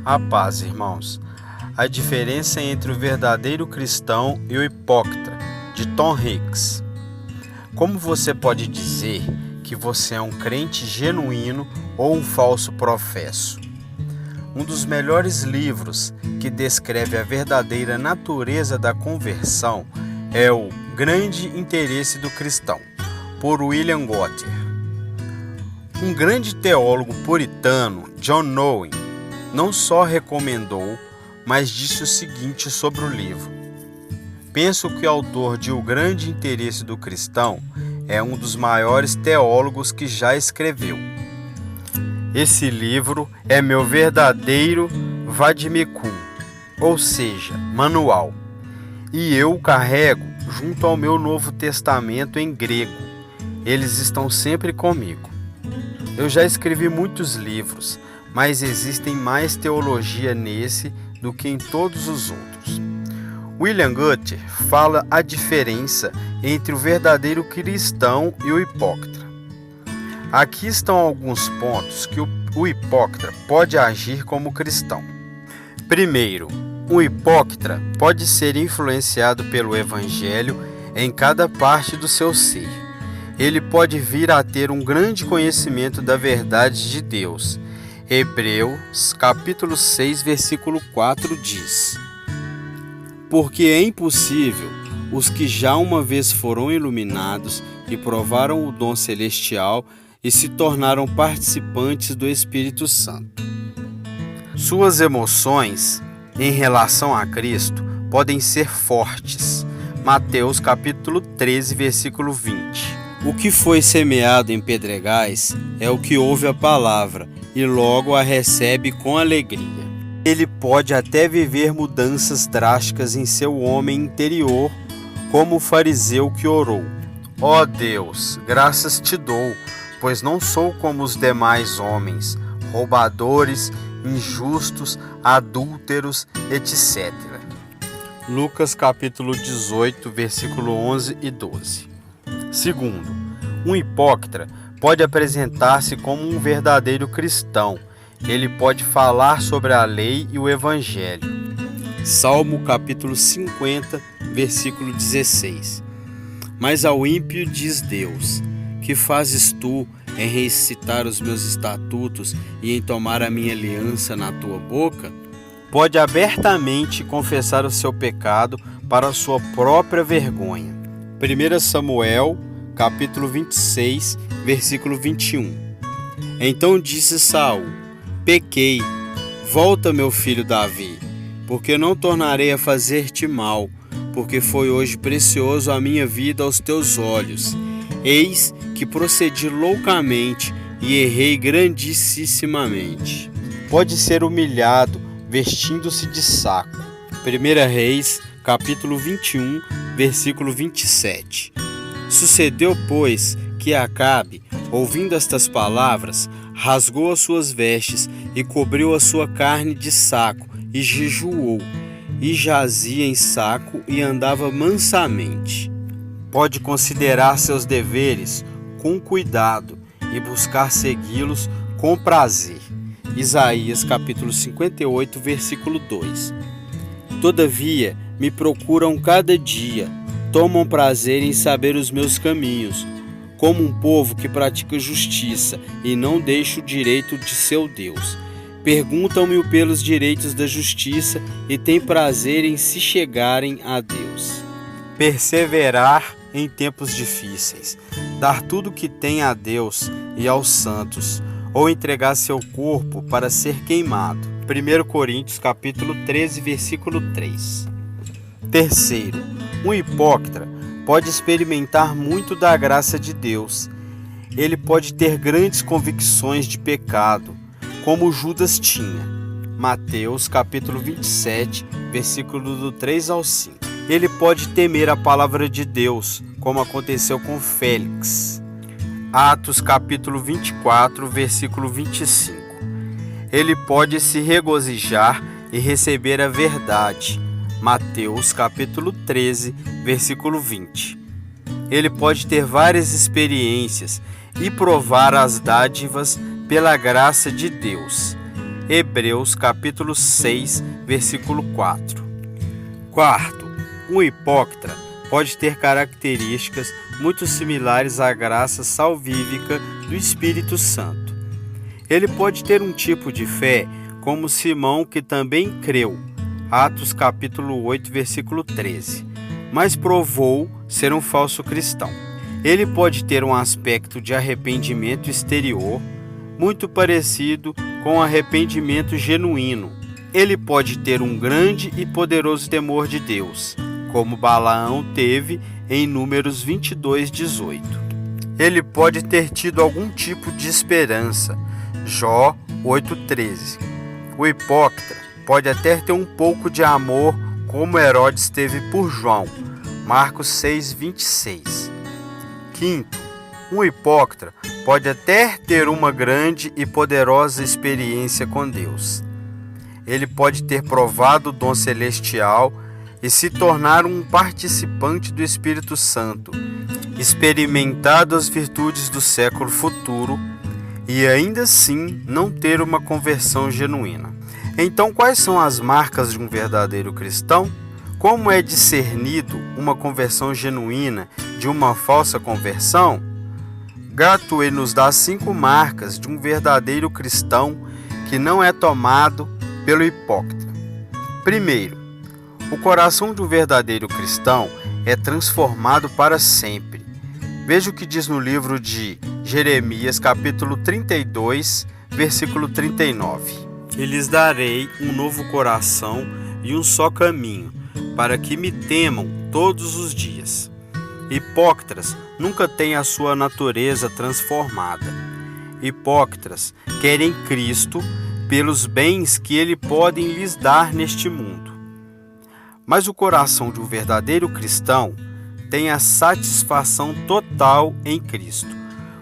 A paz, irmãos. A diferença entre o verdadeiro cristão e o hipócrita, de Tom Hicks. Como você pode dizer que você é um crente genuíno ou um falso professo? Um dos melhores livros que descreve a verdadeira natureza da conversão é o Grande Interesse do Cristão, por William Gotter. Um grande teólogo puritano, John Owen, não só recomendou, mas disse o seguinte sobre o livro: penso que o autor de O Grande Interesse do Cristão é um dos maiores teólogos que já escreveu. Esse livro é meu verdadeiro vademecum, ou seja, manual, e eu o carrego junto ao meu Novo Testamento em grego. Eles estão sempre comigo. Eu já escrevi muitos livros, mas existem mais teologia nesse do que em todos os outros. William Gotter fala a diferença entre o verdadeiro cristão e o hipócrita. Aqui estão alguns pontos que o hipócrita pode agir como cristão. Primeiro, o hipócrita pode ser influenciado pelo evangelho em cada parte do seu ser. Ele pode vir a ter um grande conhecimento da verdade de Deus. Hebreus capítulo 6, versículo 4 diz: porque é impossível os que já uma vez foram iluminados e provaram o dom celestial e se tornaram participantes do Espírito Santo. Suas emoções em relação a Cristo podem ser fortes. Mateus capítulo 13, versículo 20. O que foi semeado em pedregais é o que ouve a palavra e logo a recebe com alegria. Ele pode até viver mudanças drásticas em seu homem interior, como o fariseu que orou: ó Deus, graças te dou, pois não sou como os demais homens, roubadores, injustos, adúlteros, etc. Lucas capítulo 18, versículo 11 e 12. Segundo, um hipócrita pode apresentar-se como um verdadeiro cristão. Ele pode falar sobre a lei e o evangelho. Salmo capítulo 50, versículo 16. Mas ao ímpio diz Deus: que fazes tu em recitar os meus estatutos e em tomar a minha aliança na tua boca? Pode abertamente confessar o seu pecado para a sua própria vergonha. 1 Samuel, capítulo 26, versículo 21. Então disse Saul: pequei, volta, meu filho Davi, porque não tornarei a fazer-te mal, porque foi hoje precioso a minha vida aos teus olhos. Eis que procedi loucamente e errei grandissimamente. Pode ser humilhado, vestindo-se de saco. 1 Reis, capítulo 21, versículo 27. Sucedeu, pois, que Acabe, ouvindo estas palavras, rasgou as suas vestes e cobriu a sua carne de saco e jejuou, e jazia em saco e andava mansamente. Pode considerar seus deveres com cuidado e buscar segui-los com prazer. Isaías capítulo 58, versículo 2. Todavia me procuram cada dia, tomam prazer em saber os meus caminhos, como um povo que pratica justiça e não deixa o direito de seu Deus. Perguntam-me pelos direitos da justiça e têm prazer em se chegarem a Deus. Perseverar em tempos difíceis, dar tudo o que tem a Deus e aos santos, ou entregar seu corpo para ser queimado. 1 Coríntios capítulo 13, versículo 3. Terceiro, um hipócrita pode experimentar muito da graça de Deus. Ele pode ter grandes convicções de pecado, como Judas tinha. Mateus capítulo 27, versículo do 3 ao 5. Ele pode temer a palavra de Deus, como aconteceu com Félix. Atos capítulo 24, versículo 25. Ele pode se regozijar e receber a verdade. Mateus capítulo 13, versículo 20. Ele pode ter várias experiências e provar as dádivas pela graça de Deus. Hebreus capítulo 6, versículo 4. Quarto, um hipócrita pode ter características muito similares à graça salvífica do Espírito Santo. Ele pode ter um tipo de fé como Simão, que também creu, Atos capítulo 8, versículo 13, mas provou ser um falso cristão. Ele pode ter um aspecto de arrependimento exterior, muito parecido com arrependimento genuíno. Ele pode ter um grande e poderoso temor de Deus, como Balaão teve em Números 22:18. Ele pode ter tido algum tipo de esperança, Jó 8:13. O hipócrita pode até ter um pouco de amor, como Herodes teve por João, Marcos 6:26. Quinto, um hipócrita pode até ter uma grande e poderosa experiência com Deus. Ele pode ter provado o dom celestial e se tornar um participante do Espírito Santo, experimentado as virtudes do século futuro e ainda assim não ter uma conversão genuína. Então, quais são as marcas de um verdadeiro cristão? Como é discernido uma conversão genuína de uma falsa conversão? Gatuê nos dá 5 marcas de um verdadeiro cristão que não é tomado pelo hipócrita. Primeiro, o coração de um verdadeiro cristão é transformado para sempre. Veja o que diz no livro de Jeremias, capítulo 32, versículo 39. E lhes darei um novo coração e um só caminho, para que me temam todos os dias. Hipócritas nunca têm a sua natureza transformada. Hipócritas querem Cristo pelos bens que Ele pode lhes dar neste mundo. Mas o coração de um verdadeiro cristão tem a satisfação total em Cristo,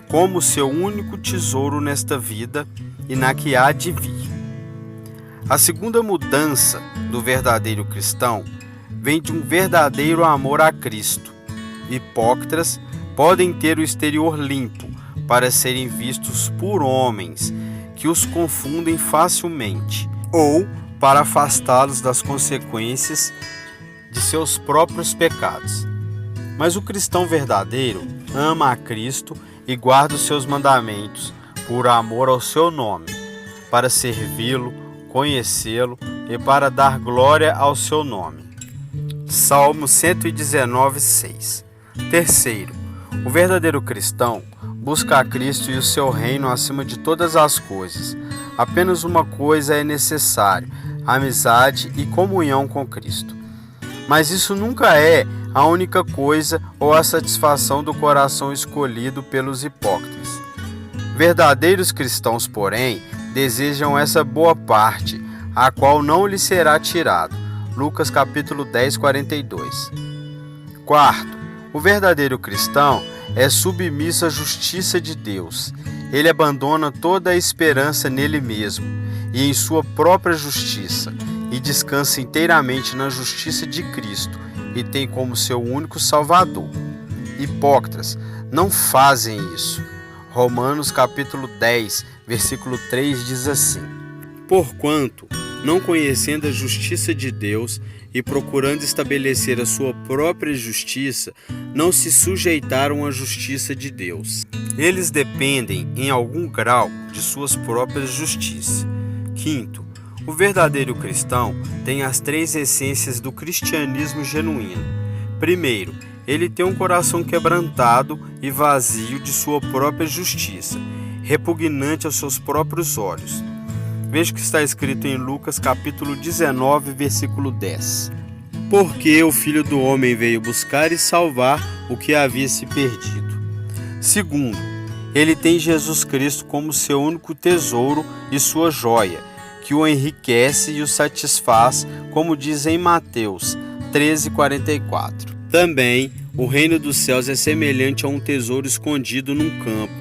como seu único tesouro nesta vida e na que há de vir. A segunda mudança do verdadeiro cristão vem de um verdadeiro amor a Cristo. Hipócritas podem ter o exterior limpo para serem vistos por homens que os confundem facilmente, ou para afastá-los das consequências de seus próprios pecados. Mas o cristão verdadeiro ama a Cristo e guarda os seus mandamentos por amor ao seu nome, para servi-lo, conhecê-lo e para dar glória ao seu nome. Salmo 119:6. Terceiro, o verdadeiro cristão busca a Cristo e o seu reino acima de todas as coisas. Apenas uma coisa é necessária: amizade e comunhão com Cristo. Mas isso nunca é a única coisa ou a satisfação do coração escolhido pelos hipócritas. Verdadeiros cristãos, porém, desejam essa boa parte, a qual não lhe será tirado. Lucas capítulo 10, 42. Quarto, o verdadeiro cristão é submisso à justiça de Deus. Ele abandona toda a esperança nele mesmo e em sua própria justiça, e descansa inteiramente na justiça de Cristo e tem como seu único Salvador. Hipócritas não fazem isso. Romanos capítulo 10, versículo 3 diz assim: Porquanto, não conhecendo a justiça de Deus e procurando estabelecer a sua própria justiça, não se sujeitaram à justiça de Deus. Eles dependem, em algum grau, de suas próprias justiças. Quinto, o verdadeiro cristão tem as 3 essências do cristianismo genuíno. Primeiro, ele tem um coração quebrantado e vazio de sua própria justiça, repugnante aos seus próprios olhos. Veja o que está escrito em Lucas capítulo 19, versículo 10. Porque o Filho do Homem veio buscar e salvar o que havia se perdido. Segundo, ele tem Jesus Cristo como seu único tesouro e sua joia, que o enriquece e o satisfaz, como diz em Mateus 13:44. Também, o reino dos céus é semelhante a um tesouro escondido num campo,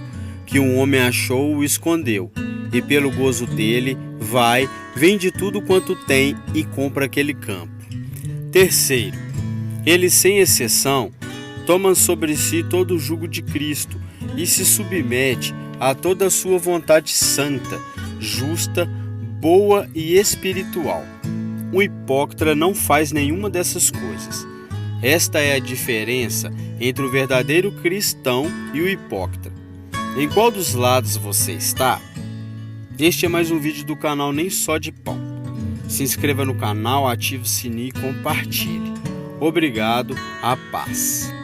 que um homem achou e o escondeu, e pelo gozo dele, vai, vende tudo quanto tem e compra aquele campo. Terceiro, ele sem exceção toma sobre si todo o jugo de Cristo e se submete a toda a sua vontade santa, justa, boa e espiritual. O hipócrita não faz nenhuma dessas coisas. Esta é a diferença entre o verdadeiro cristão e o hipócrita. Em qual dos lados você está? Este é mais um vídeo do canal Nem Só de Pão. Se inscreva no canal, ative o sininho e compartilhe. Obrigado, a paz.